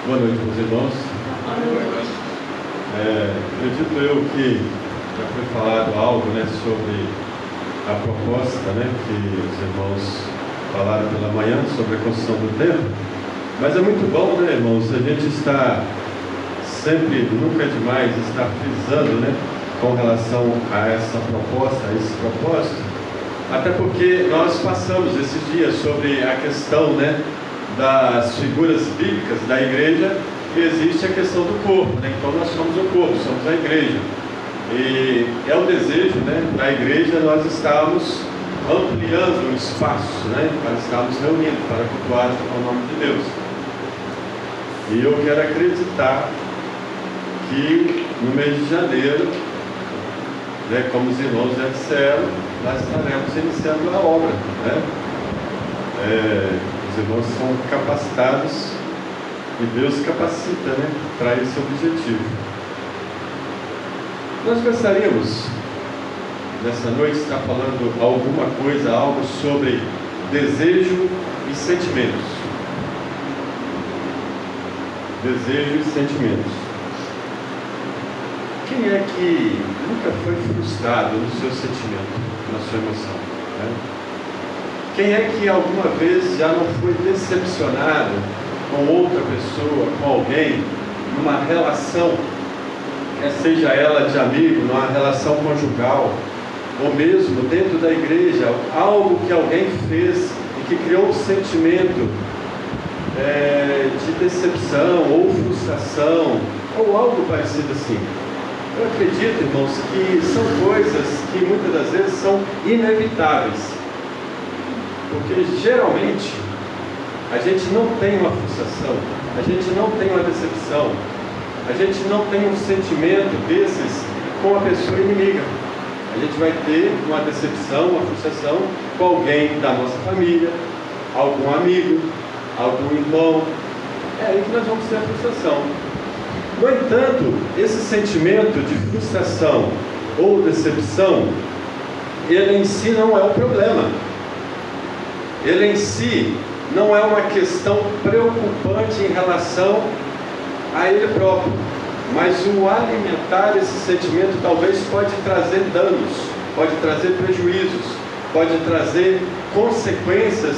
Boa noite, meus irmãos. Acredito eu que já foi falado algo, sobre a proposta, que os irmãos falaram pela manhã sobre a construção do templo. Mas é muito bom, irmãos, a gente está sempre, nunca é demais, estar frisando, com relação a essa proposta, a esse propósito, até porque nós passamos esses dias sobre a questão, das figuras bíblicas da igreja, e existe a questão do corpo, então nós somos o corpo, somos a igreja, e é o desejo, da igreja nós estarmos ampliando o espaço, para estarmos reunindo, para cultuar o nome de Deus. E eu quero acreditar que no mês de janeiro, como os irmãos já disseram, nós estaremos iniciando a obra. Os irmãos são capacitados e Deus capacita, para esse objetivo. Nós gostaríamos, nessa noite, estar falando alguma coisa, algo sobre desejo e sentimentos. Desejo e sentimentos. Quem é que nunca foi frustrado no seu sentimento, na sua emoção? Quem é que alguma vez já não foi decepcionado com outra pessoa, com alguém, numa relação, quer seja ela de amigo, numa relação conjugal, ou mesmo dentro da igreja, algo que alguém fez e que criou um sentimento de decepção ou frustração, ou algo parecido assim? Eu acredito, irmãos, que são coisas que muitas das vezes são inevitáveis. Porque geralmente a gente não tem uma frustração, a gente não tem uma decepção, a gente não tem um sentimento desses com a pessoa inimiga. A gente vai ter uma decepção, uma frustração com alguém da nossa família, algum amigo, algum irmão. É aí que nós vamos ter a frustração. No entanto, esse sentimento de frustração ou decepção, ele em si não é o problema. Ele em si não é uma questão preocupante em relação a ele próprio. Mas o alimentar esse sentimento talvez pode trazer danos, pode trazer prejuízos, pode trazer consequências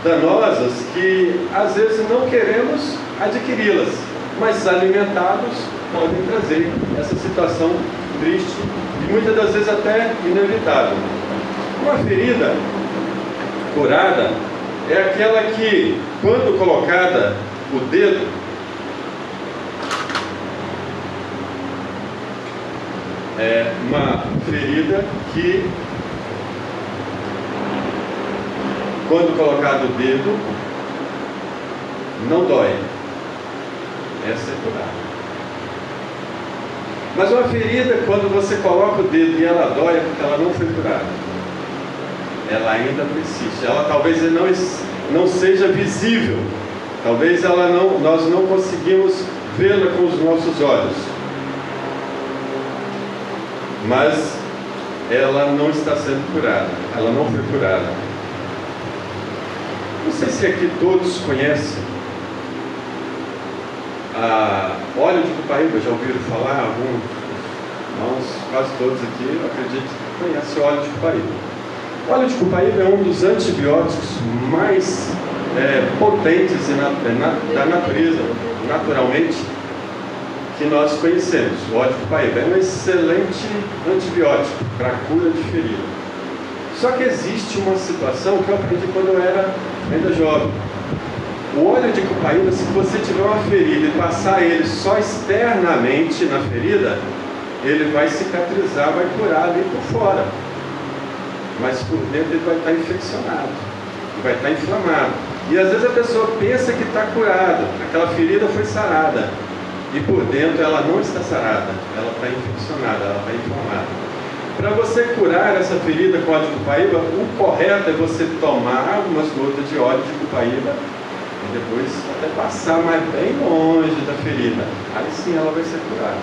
danosas que às vezes não queremos adquiri-las, mas alimentados podem trazer essa situação triste e muitas das vezes até inevitável. Uma ferida curada é aquela que, quando colocada o dedo, é uma ferida que, quando colocado o dedo, não dói. Essa é curada. Mas uma ferida, quando você coloca o dedo e ela dói, é porque ela não foi curada. Ela ainda persiste. Ela talvez não seja visível. Talvez nós não conseguimos vê-la com os nossos olhos. Mas ela não está sendo curada. Ela não foi curada. Não sei se aqui todos conhecem a óleo de Cupaíba. Já ouviram falar? Alguns irmãos, quase todos aqui, eu acredito que conhecem o óleo de Cupaíba. O óleo de Cupaíba é um dos antibióticos mais potentes da natureza, naturalmente, que nós conhecemos. O óleo de Cupaíba é um excelente antibiótico para a cura de ferida. Só que existe uma situação que eu aprendi quando eu era ainda jovem. O óleo de Cupaíba, se você tiver uma ferida e passar ele só externamente na ferida, ele vai cicatrizar, vai curar ali por fora. Mas por dentro ele vai estar infeccionado, vai estar inflamado. E às vezes a pessoa pensa que está curada, aquela ferida foi sarada, e por dentro ela não está sarada, ela está infeccionada, ela está inflamada. Para você curar essa ferida com óleo de Cupaíba, o correto é você tomar algumas gotas de óleo de Cupaíba e depois até passar mais bem longe da ferida. Aí sim ela vai ser curada.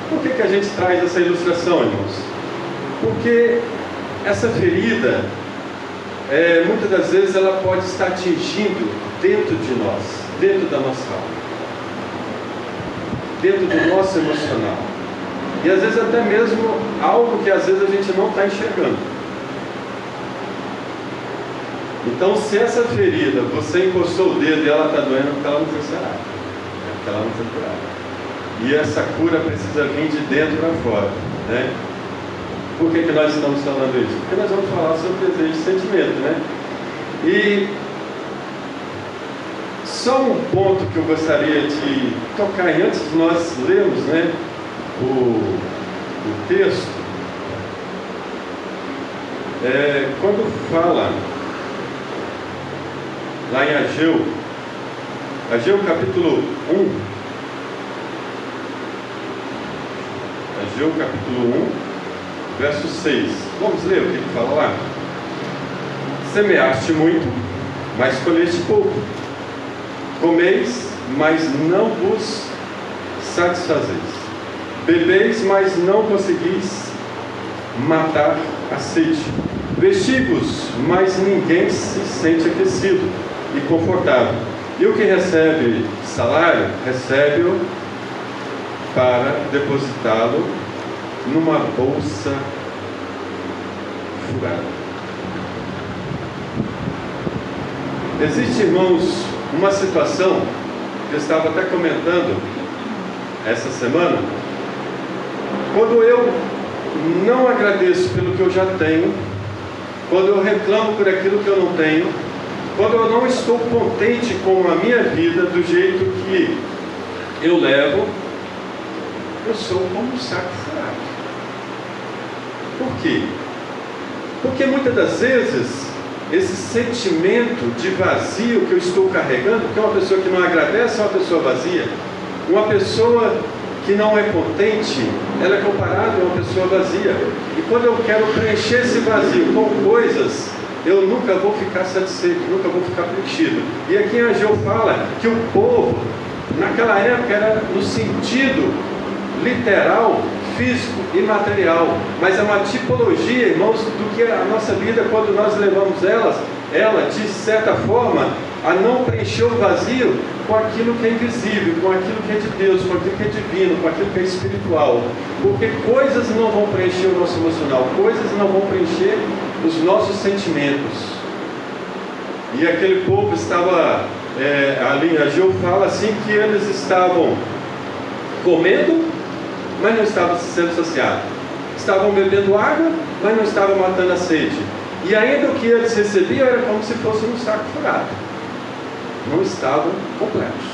Por que a gente traz essa ilustração, irmãos? Porque essa ferida, muitas das vezes ela pode estar atingindo dentro de nós, dentro da nossa alma. dentro do nosso emocional. E às vezes até mesmo algo que às vezes a gente não está enxergando. Então, se essa ferida, você encostou o dedo e ela está doendo, porque ela não foi sarada, porque ela não foi curada. E essa cura precisa vir de dentro para fora, né? Por que nós estamos falando isso? Porque nós vamos falar sobre desejo e sentimento, né? E só um ponto que eu gostaria de tocar aí, antes de nós lermos, né, o texto, quando fala lá em Ageu capítulo 1, Ageu capítulo 1, verso 6. Vamos ler o que ele fala lá? Semeaste muito, mas colheste pouco. Comeis, mas não vos satisfazeis. Bebeis, mas não conseguis matar a sede. Vestivos, mas ninguém se sente aquecido e confortável. E o que recebe salário, recebe-o para depositá-lo numa bolsa furada. Existe, irmãos, uma situação que eu estava até comentando essa semana. Quando eu não agradeço pelo que eu já tenho, quando eu reclamo por aquilo que eu não tenho, quando eu não estou contente com a minha vida do jeito que eu levo, eu sou como um saco furado. Por quê? Porque muitas das vezes esse sentimento de vazio que eu estou carregando, porque uma pessoa que não agradece é uma pessoa vazia, uma pessoa que não é contente, ela é comparada a uma pessoa vazia. E quando eu quero preencher esse vazio com coisas, eu nunca vou ficar satisfeito, nunca vou ficar preenchido. E aqui em Ageu fala que o povo, naquela época, era no sentido literal, físico e material, mas é uma tipologia, irmãos, do que a nossa vida, quando nós levamos ela, de certa forma, a não preencher o vazio com aquilo que é invisível, com aquilo que é de Deus, com aquilo que é divino, com aquilo que é espiritual. Porque coisas não vão preencher o nosso emocional, coisas não vão preencher os nossos sentimentos. E aquele povo estava, ali em Ageu fala assim, que eles estavam comendo, mas não estavam sendo saciados. Estavam bebendo água, mas não estavam matando a sede. E ainda o que eles recebiam era como se fosse um saco furado. Não estavam completos,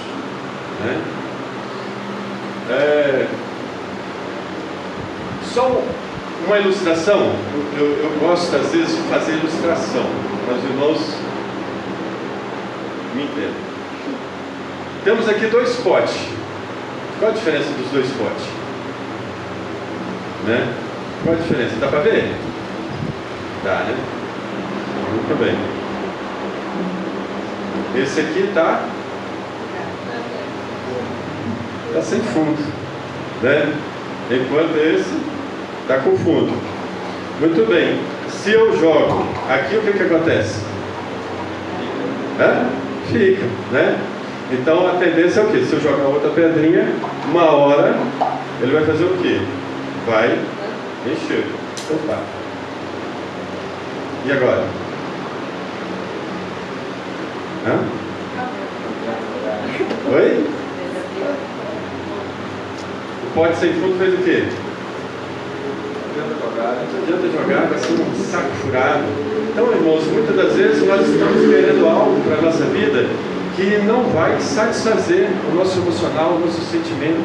né? Só uma ilustração. Eu gosto às vezes de fazer ilustração, mas os irmãos me entendem. Temos aqui dois potes. Qual a diferença dos dois potes? Né? Qual a diferença? Dá para ver? Dá, né? Muito bem. Esse aqui está sem fundo, né? Enquanto esse está com fundo. Muito bem. Se eu jogo aqui, o que acontece? Fica, né? Então a tendência é o quê? Se eu jogar outra pedrinha, uma hora ele vai fazer o quê? Vai encher. Opa. E agora? Oi? O pote sem fundo fez o quê? Não adianta jogar, vai ser um saco furado. Então, irmãos, muitas das vezes nós estamos querendo algo para a nossa vida que não vai satisfazer o nosso emocional, o nosso sentimento.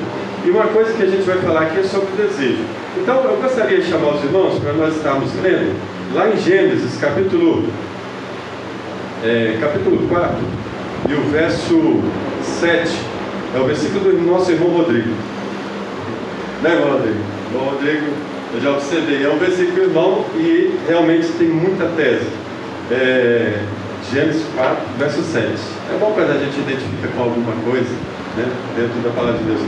E uma coisa que a gente vai falar aqui é sobre desejo. Então, eu gostaria de chamar os irmãos para nós estarmos lendo lá em Gênesis, capítulo 4, e o verso 7, é o versículo do nosso irmão Rodrigo. Né, irmão Rodrigo? Irmão Rodrigo, eu já observei, é um versículo irmão e realmente tem muita tese. Gênesis 4, verso 7. É bom quando a gente identifica com alguma coisa, né, dentro da palavra de Deus.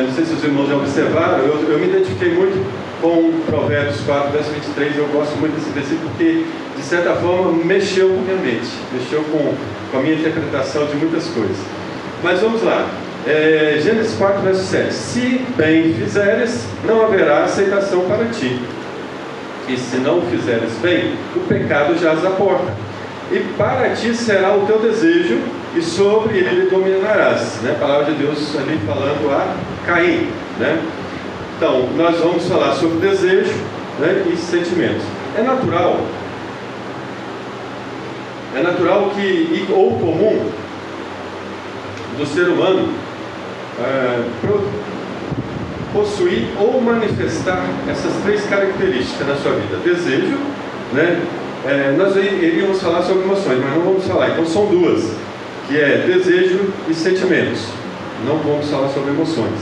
Não sei se os irmãos já observaram, eu me identifiquei muito com Provérbios 4, verso 23. Eu gosto muito desse versículo porque, de certa forma, mexeu com a minha mente, mexeu com a minha interpretação de muitas coisas. Mas vamos lá. Gênesis 4, verso 7. Se bem fizeres, não haverá aceitação para ti. E se não fizeres bem, o pecado jaz à porta. E para ti será o teu desejo, e sobre ele dominarás. Né? A palavra de Deus ali falando a Caim. Né? Então, nós vamos falar sobre desejo, né, e sentimentos. É natural ou comum do ser humano possuir ou manifestar essas três características na sua vida. Desejo, né? Nós iríamos falar sobre emoções, mas não vamos falar. Então são duas, que é desejo e sentimentos. Não vamos falar sobre emoções.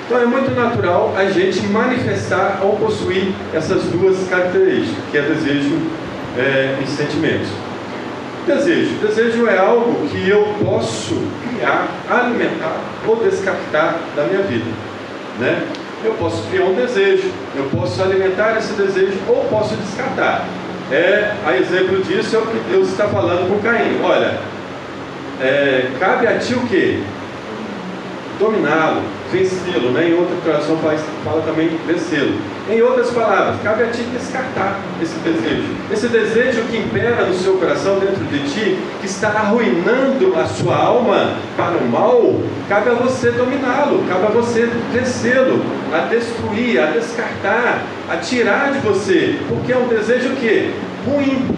Então é muito natural a gente manifestar ou possuir essas duas características, que é desejo e sentimentos. Desejo é algo que eu posso criar, alimentar ou descartar da minha vida, né? Eu posso criar um desejo, eu posso alimentar esse desejo ou posso descartar. A exemplo disso é o que Deus está falando com Caim. Olha, cabe a ti o quê? Dominá-lo, vencê-lo, né? Em outra tradução fala também vencê-lo. Em outras palavras, cabe a ti descartar esse desejo que impera no seu coração, dentro de ti, que está arruinando a sua alma para o mal. Cabe a você dominá-lo, cabe a você vencê-lo, a destruir, a descartar, a tirar de você, porque é um desejo que ruim,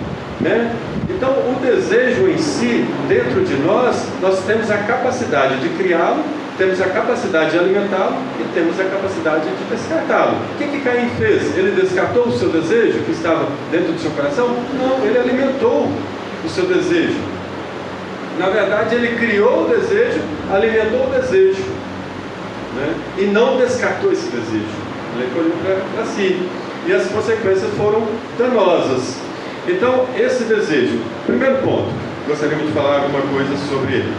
né? Então o desejo em si, dentro de nós temos a capacidade de criá-lo, temos a capacidade de alimentá-lo e temos a capacidade de descartá-lo. O que Caim fez? Ele descartou o seu desejo que estava dentro do seu coração? Não, ele alimentou o seu desejo. Na verdade, ele criou o desejo, alimentou o desejo, né? E não descartou esse desejo. Ele colheu para si. E as consequências foram danosas. Então, esse desejo, primeiro ponto, gostaríamos de falar alguma coisa sobre ele.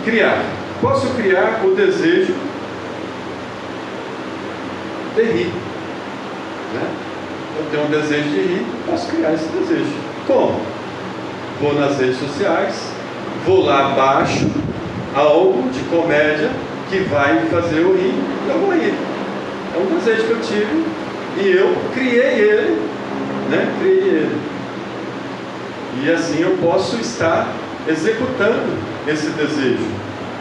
Criar. Posso criar o desejo de rir, né? Eu tenho um desejo de rir, posso criar esse desejo. Como? Vou nas redes sociais, vou lá abaixo, algo de comédia que vai fazer eu rir, eu vou rir. É um desejo que eu tive e eu criei ele, né? Criei ele. E assim eu posso estar executando esse desejo,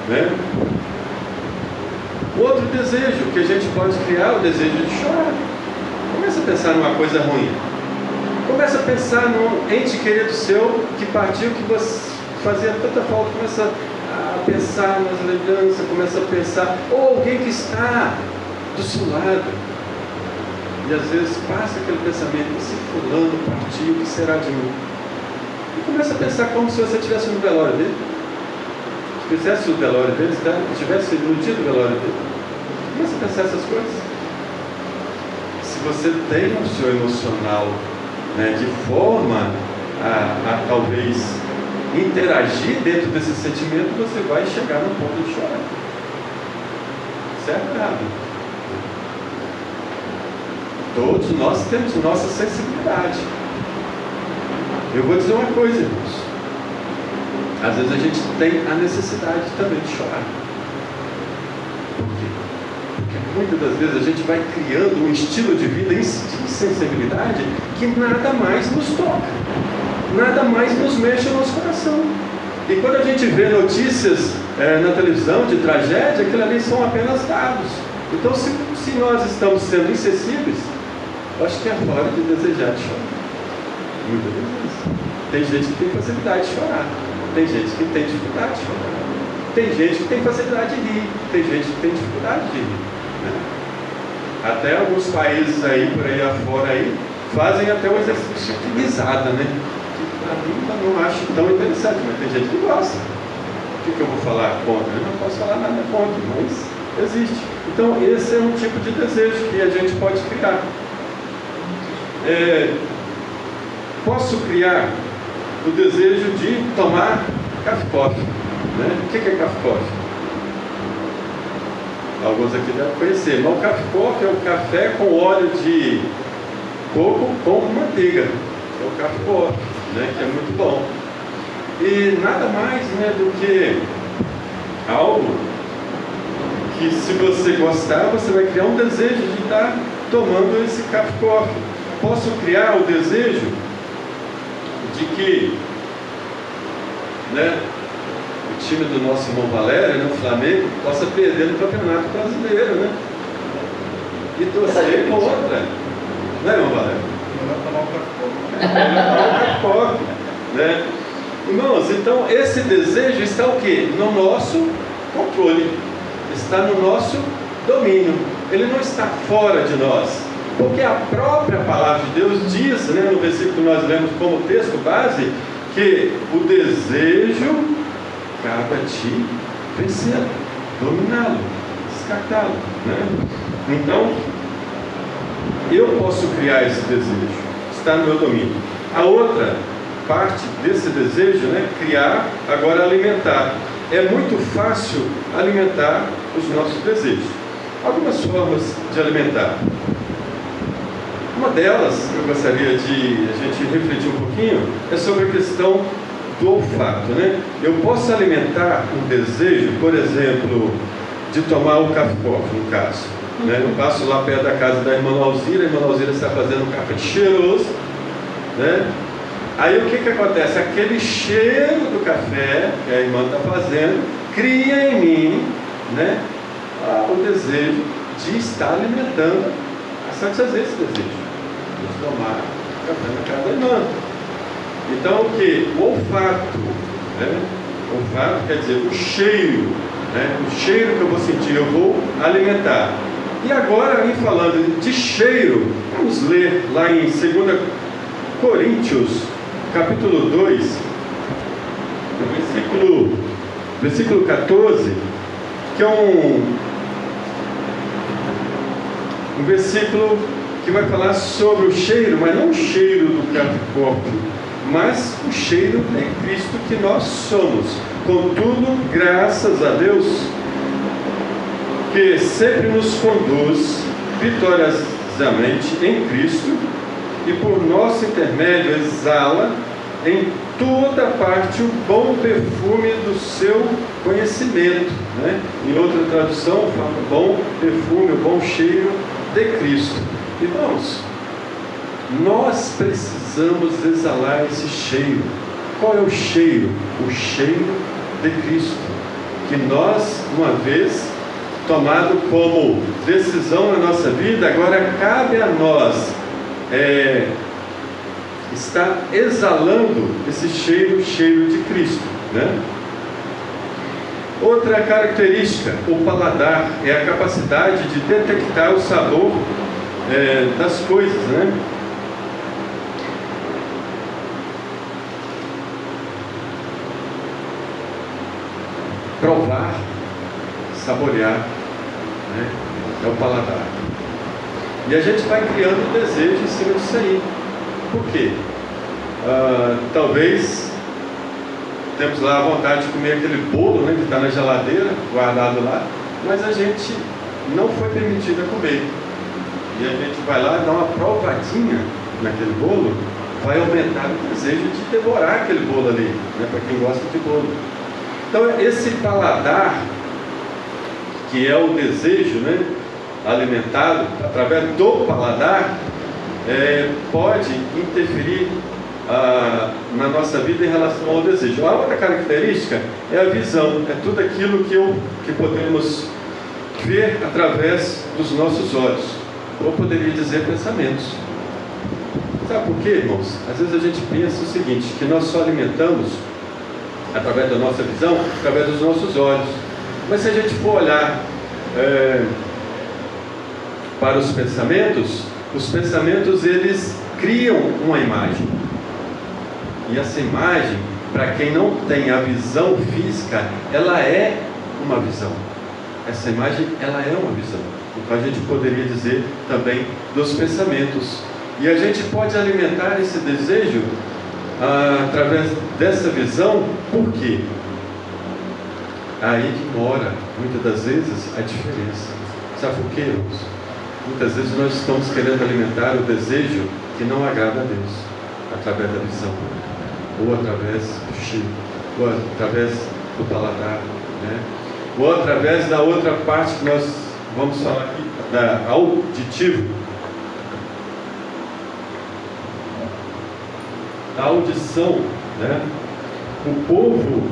né? Outro desejo que a gente pode criar é o desejo de chorar. Começa a pensar numa coisa ruim. Começa a pensar num ente querido seu que partiu, que você fazia tanta falta. Começa a pensar nas lembranças, começa a pensar, ou alguém que está do seu lado. E às vezes passa aquele pensamento: se fulano partiu, o que será de mim? E começa a pensar como se você estivesse no velório dele. Fizesse o velório dele, estivesse no dia do velório dele. Começa a pensar essas coisas. Se você tem o seu emocional, né, de forma a talvez interagir dentro desse sentimento, você vai chegar no ponto de chorar. Certo ou errado? Todos nós temos nossa sensibilidade. Eu vou dizer uma coisa, irmãos. Às vezes a gente tem a necessidade também de chorar. Por quê? Porque muitas das vezes a gente vai criando um estilo de vida de insensibilidade que nada mais nos toca, nada mais nos mexe no nosso coração. E quando a gente vê notícias na televisão de tragédia, aquilo ali são apenas dados. Então, se nós estamos sendo insensíveis, eu acho que é hora de desejar de chorar. Muitas vezes. Tem gente que tem facilidade de chorar. Tem gente que tem dificuldade de chorar. Tem gente que tem facilidade de rir. Tem gente que tem dificuldade de rir, né? Até alguns países aí, por aí afora aí, fazem até um exercício de risada, né? Que para mim eu não acho tão interessante, mas tem gente que gosta. O que eu vou falar contra? Eu não posso falar nada contra, mas existe. Então esse é um tipo de desejo que a gente pode criar. Posso criar o desejo de tomar café-coffee, né? O que é café-coffee? Alguns aqui devem conhecer, mas o café-coffee é o café com óleo de coco com manteiga. É o café-coffee, né? Que é muito bom. E nada mais, né, do que algo que se você gostar, você vai criar um desejo de estar tomando esse café. Posso criar o desejo de que, né, o time do nosso irmão Valério, né, o Flamengo, possa perder no Campeonato Brasileiro, né? E torcer contra. Não é, irmão Valério? Não tomar o café, né? Irmãos, então esse desejo está o quê? No nosso controle, está no nosso domínio, ele não está fora de nós, porque a própria palavra de Deus diz, né, no versículo que nós lemos como texto base, que o desejo cabe a ti vencê-lo, dominá-lo, descartá-lo, né? Então, eu posso criar esse desejo, está no meu domínio. A outra parte desse desejo, né, criar, agora alimentar. É muito fácil alimentar os nossos desejos. Algumas formas de alimentar. Uma delas, que eu gostaria de a gente refletir um pouquinho, é sobre a questão do olfato, né? Eu posso alimentar um desejo, por exemplo, de tomar um café, no caso, né? Eu passo lá perto da casa da irmã Alzira, a irmã Alzira está fazendo um café cheiroso, né? Aí o que acontece? Aquele cheiro do café que a irmã está fazendo cria em mim, né, o desejo de estar alimentando, a satisfazer esse desejo de tomar café na casa da irmã. Então o que? O olfato, né? O olfato quer dizer o cheiro, né? O cheiro que eu vou sentir, eu vou alimentar. E agora, em falando de cheiro, vamos ler lá em 2 Coríntios, capítulo 2, versículo 14, que é um versículo que vai falar sobre o cheiro, mas não o cheiro do corpo, mas o cheiro de Cristo que nós somos. Contudo, graças a Deus, que sempre nos conduz vitoriosamente em Cristo, e por nosso intermédio exala em toda parte o bom perfume do seu conhecimento, né? Em outra tradução fala bom perfume, o bom cheiro de Cristo. Irmãos, nós precisamos exalar esse cheiro. Qual é o cheiro? O cheiro de Cristo, que nós, uma vez tomado como decisão na nossa vida, agora cabe a nós está exalando esse cheiro de Cristo, né? Outra característica, o paladar, é a capacidade de detectar o sabor das coisas, né? Provar, saborear, né? É o paladar. E a gente vai criando desejo em cima disso aí. Por quê? Talvez temos lá a vontade de comer aquele bolo, né, que está na geladeira, guardado lá, mas a gente não foi permitido a comer. E a gente vai lá, dá uma provadinha naquele bolo, vai aumentar o desejo de devorar aquele bolo ali, né, para quem gosta de bolo. Então, esse paladar, que é o desejo, né, alimentado através do paladar, pode interferir na nossa vida em relação ao desejo. A outra característica é a visão, é tudo aquilo que podemos ver através dos nossos olhos, ou poderia dizer pensamentos. Sabe por quê, irmãos? Às vezes a gente pensa o seguinte, que nós só alimentamos através da nossa visão, através dos nossos olhos. Mas se a gente for olhar para os pensamentos eles criam uma imagem. E essa imagem, para quem não tem a visão física, ela é uma visão. Essa imagem, ela é uma visão. Então a gente poderia dizer também dos pensamentos. E a gente pode alimentar esse desejo através dessa visão, por quê? Aí que mora, muitas das vezes, a diferença. Sabe por quê, irmãos? Muitas vezes nós estamos querendo alimentar o desejo que não agrada a Deus, através da visão, ou através do cheiro, ou através do paladar, né? ou através da outra parte que nós vamos falar aqui, da auditivo. A audição, né? O povo,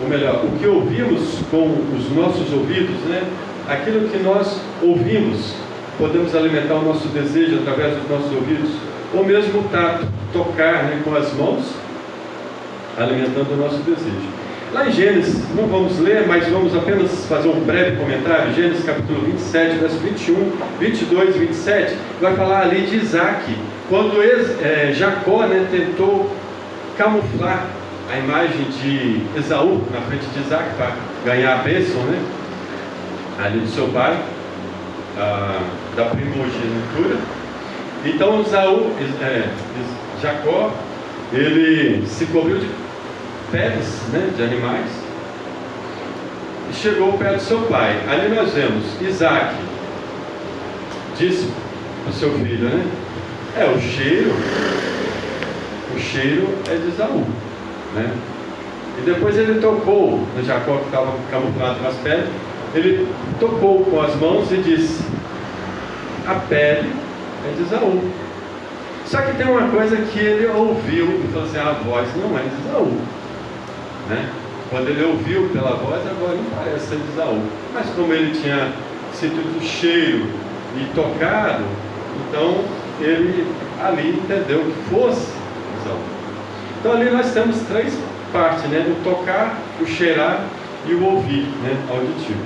ou melhor, o que ouvimos com os nossos ouvidos, né? Aquilo que nós ouvimos, podemos alimentar o nosso desejo através dos nossos ouvidos, ou mesmo o tato, tocar, né, com as mãos, alimentando o nosso desejo. Lá em Gênesis, não vamos ler, mas vamos apenas fazer um breve comentário. Gênesis capítulo 27, verso 21, 22 e 27, vai falar ali de Isaac, quando Jacó, né, tentou camuflar a imagem de Esaú na frente de Isaac para ganhar a bênção, né, ali do seu pai, da primogenitura. Então Jacó, ele se cobriu de peles, né, de animais, e chegou perto do seu pai. Ali nós vemos Isaac disse para o seu filho, né, o cheiro é de Esaú, né? E depois ele tocou no Jacó, que estava camuflado nas peles, ele tocou com as mãos e disse: a pele é de Esaú. Só que tem uma coisa que ele ouviu e falou assim: a voz não é de Esaú, né? Quando ele ouviu pela voz, a voz não parece ser de Esaú. Mas como ele tinha sentido o cheiro e tocado, então ele ali entendeu que fosse Esaú. Então ali nós temos três partes, né? O tocar, o cheirar e o ouvir, né? Auditivo.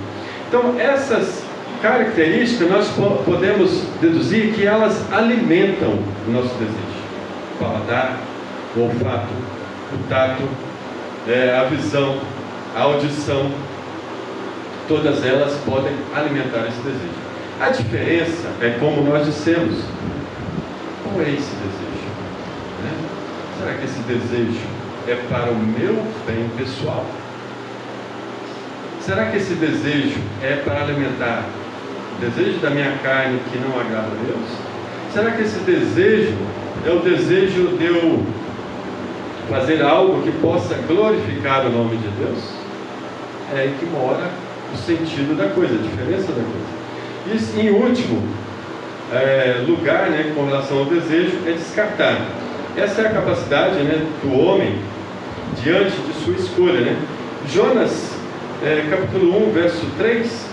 Então essas características nós podemos deduzir que elas alimentam o nosso desejo. O paladar, o olfato, o tato, a visão, a audição, todas elas podem alimentar esse desejo. A diferença é como nós dissemos: qual é esse desejo, né? Será que esse desejo é para o meu bem pessoal? Será que esse desejo é para alimentar o desejo da minha carne que não agrada a Deus? Será que esse desejo é o desejo de eu fazer algo que possa glorificar o nome de Deus? É aí que mora o sentido da coisa, a diferença da coisa. E em último lugar, né, com relação ao desejo, é descartar. Essa é a capacidade, né, do homem diante de sua escolha, né? Jonas, capítulo 1, verso 3,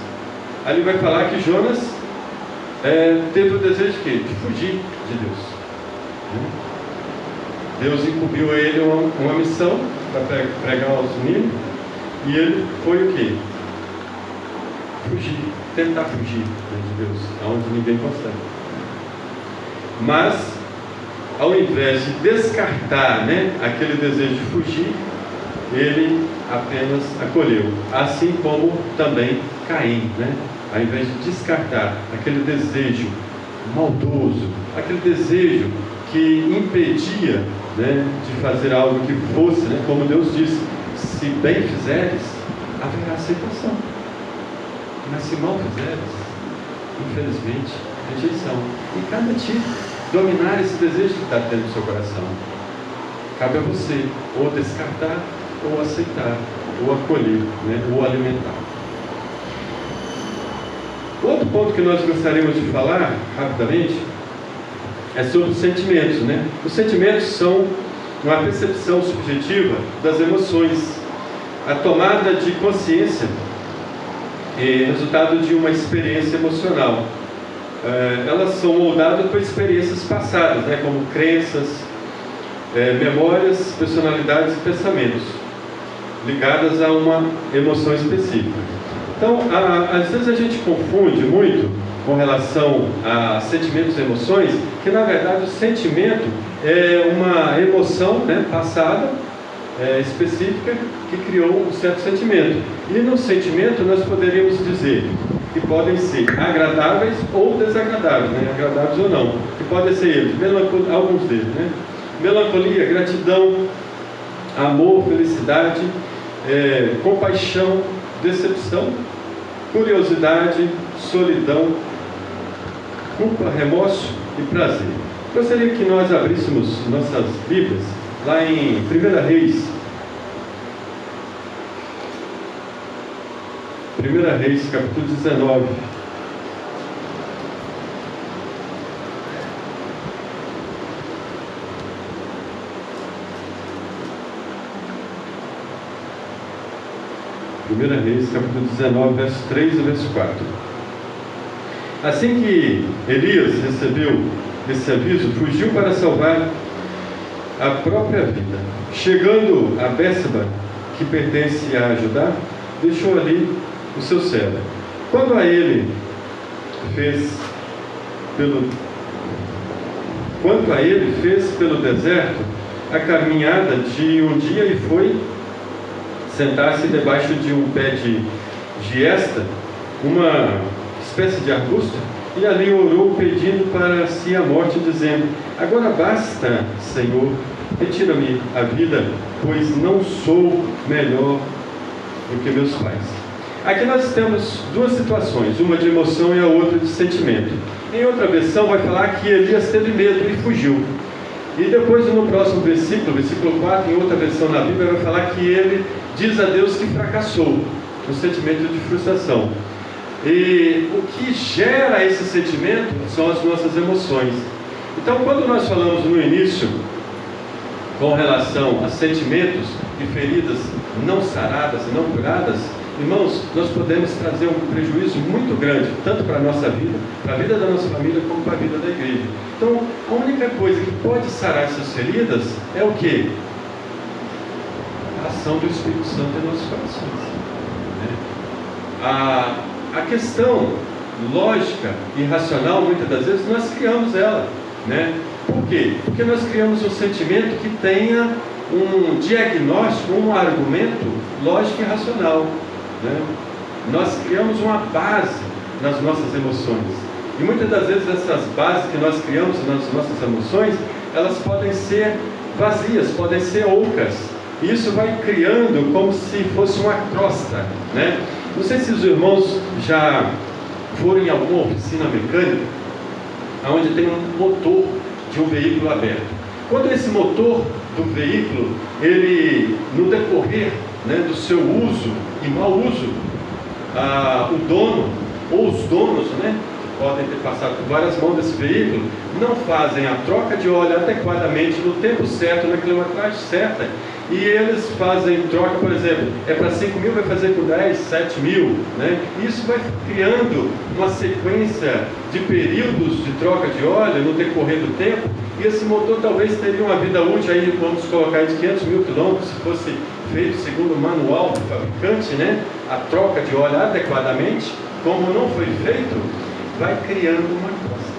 ali vai falar que Jonas teve o desejo de quê? De fugir de Deus. Deus incumbiu a ele uma missão para pregar aos meninos, e ele foi o quê? Fugir, tentar fugir de Deus, aonde ninguém consegue. Mas, ao invés de descartar, né, aquele desejo de fugir, ele apenas acolheu. Assim como também Caim, né? Ao invés de descartar aquele desejo maldoso, aquele desejo que impedia, né, de fazer algo que fosse, né, como Deus disse: se bem fizeres, haverá aceitação, mas se mal fizeres, infelizmente, rejeição. E cabe a ti dominar esse desejo que está dentro do seu coração. Cabe a você ou descartar, ou aceitar, ou acolher, né, ou alimentar. Outro ponto que nós gostaríamos de falar rapidamente é sobre os sentimentos, né? Os sentimentos são uma percepção subjetiva das emoções, a tomada de consciência é resultado de uma experiência emocional. Elas são moldadas por experiências passadas, né, como crenças, memórias, personalidades e pensamentos ligadas a uma emoção específica. Então, às vezes a gente confunde muito com relação a sentimentos e emoções, que na verdade o sentimento é uma emoção, né, passada, específica, que criou um certo sentimento. E no sentimento nós poderíamos dizer que podem ser agradáveis ou desagradáveis, né, agradáveis ou não, que podem ser eles, alguns deles, né? Melancolia, gratidão, amor, felicidade, compaixão, decepção, curiosidade, solidão, culpa, remorso e prazer. Gostaria que nós abríssemos nossas Bíblias lá em 1 Reis, 1 Reis, capítulo 19. Primeira Reis, capítulo 19, verso 3 e verso 4. Assim que Elias recebeu esse aviso, fugiu para salvar a própria vida. Chegando a Bérseba, que pertence a Judá, deixou ali o seu servo. Quando a ele fez pelo deserto a caminhada de um dia e foi sentar-se debaixo de um pé de giesta, uma espécie de arbusto, e ali orou pedindo para si a morte, dizendo: agora basta, Senhor, retira-me a vida, pois não sou melhor do que meus pais. Aqui nós temos duas situações, uma de emoção e a outra de sentimento. Em outra versão vai falar que Elias teve medo e fugiu. E depois no próximo versículo, versículo 4, em outra versão na Bíblia, vai falar que ele diz a Deus que fracassou, no sentimento de frustração. E o que gera esse sentimento são as nossas emoções. Então, quando nós falamos no início com relação a sentimentos e feridas não saradas e não curadas, irmãos, nós podemos trazer um prejuízo muito grande, tanto para a nossa vida, para a vida da nossa família, como para a vida da igreja. Então, a única coisa que pode sarar essas feridas é o quê? A ação do Espírito Santo em nossos corações. A questão lógica e racional, muitas das vezes, nós criamos ela, né? Por quê? Porque nós criamos um sentimento que tenha um diagnóstico, um argumento lógico e racional, né? Nós criamos uma base nas nossas emoções. E muitas das vezes essas bases que nós criamos nas nossas emoções, elas podem ser vazias, podem ser ocas. E isso vai criando como se fosse uma crosta, né? Não sei se os irmãos já foram em alguma oficina mecânica, onde tem um motor de um veículo aberto. Quando esse motor do veículo, ele, no decorrer, né, do seu uso e mau uso, o dono ou os donos, né, que podem ter passado por várias mãos desse veículo, não fazem a troca de óleo adequadamente no tempo certo, na quilometragem certa, e eles fazem troca, por exemplo, é para 5 mil, vai fazer por 10, 7 mil, né? Isso vai criando uma sequência de períodos de troca de óleo no decorrer do tempo, e esse motor talvez teria uma vida útil, aí vamos colocar de 500 mil quilômetros, se fosse feito segundo o manual do fabricante, né? A troca de óleo adequadamente, como não foi feito, vai criando uma crosta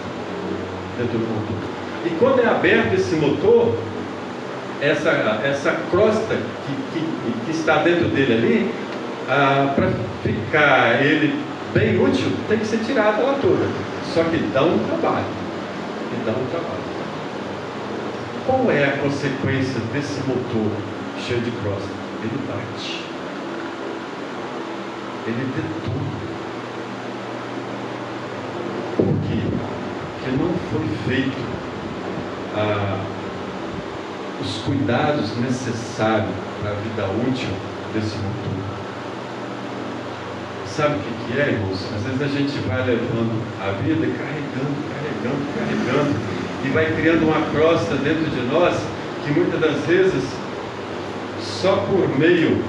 dentro do motor. E quando é aberto esse motor, essa crosta que está dentro dele ali, para ficar ele bem útil, tem que ser tirada ela toda. Só que dá um trabalho. Qual é a consequência desse motor cheio de crosta? Ele bate. Ele detona. Por quê? Porque não foi feito os cuidados necessários para a vida útil desse motor. Sabe o que é, irmãos? Às vezes a gente vai levando a vida carregando, e vai criando uma crosta dentro de nós, que muitas das vezes, só por meio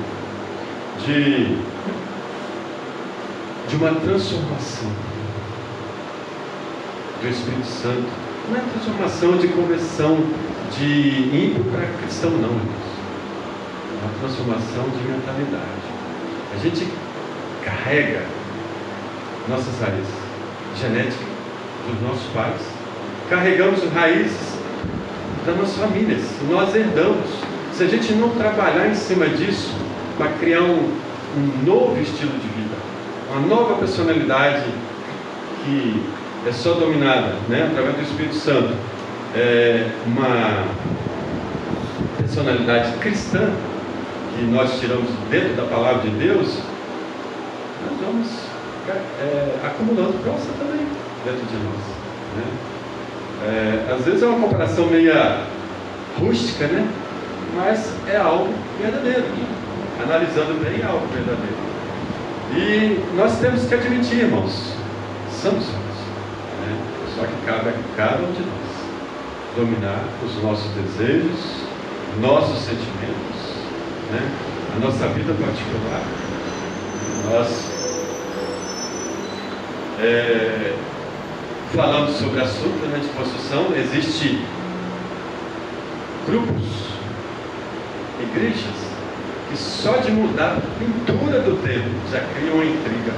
de uma transformação do Espírito Santo, não é transformação de conversão de ímpio para cristão, não, irmãos. É uma transformação de mentalidade. A gente carrega nossas raízes genéticas dos nossos pais, carregamos raízes das nossas famílias, nós herdamos. Se a gente não trabalhar em cima disso, para criar um novo estilo de vida, uma nova personalidade que é só dominada, né, através do Espírito Santo, uma personalidade cristã que nós tiramos dentro da palavra de Deus, nós vamos acumulando crosta também dentro de nós, né? Às vezes é uma comparação meio rústica, né? Mas é algo verdadeiro, analisando bem, é algo verdadeiro. E nós temos que admitir, irmãos, somos falhos, né? Só que cabe a cada um de nós dominar os nossos desejos, nossos sentimentos, né? A nossa vida particular. Nós falando sobre assunto, né, de construção, existem grupos, igrejas, que só de mudar a pintura do templo já criam uma intriga,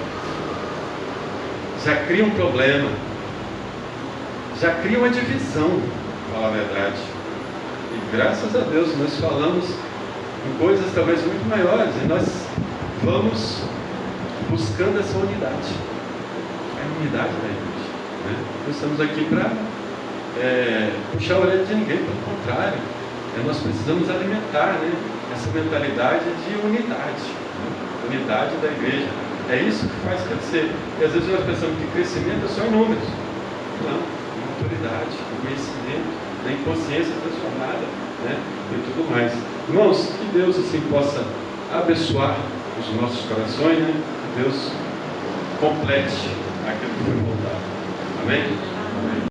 já criam um problema, já criam uma divisão, para falar a verdade. E graças a Deus nós falamos em coisas talvez muito maiores, e nós vamos buscando essa unidade, a unidade da igreja, né? Nós estamos aqui para puxar a orelha de ninguém, pelo contrário, nós precisamos alimentar, né, essa mentalidade de unidade, né? Unidade da igreja. É isso que faz crescer. E às vezes nós pensamos que crescimento é só em números. Não, em autoridade, em conhecimento, em consciência transformada, né, e tudo mais. Irmãos, que Deus assim possa abençoar os nossos corações, né? Que Deus complete aquilo que foi voltado. Amém? Amém.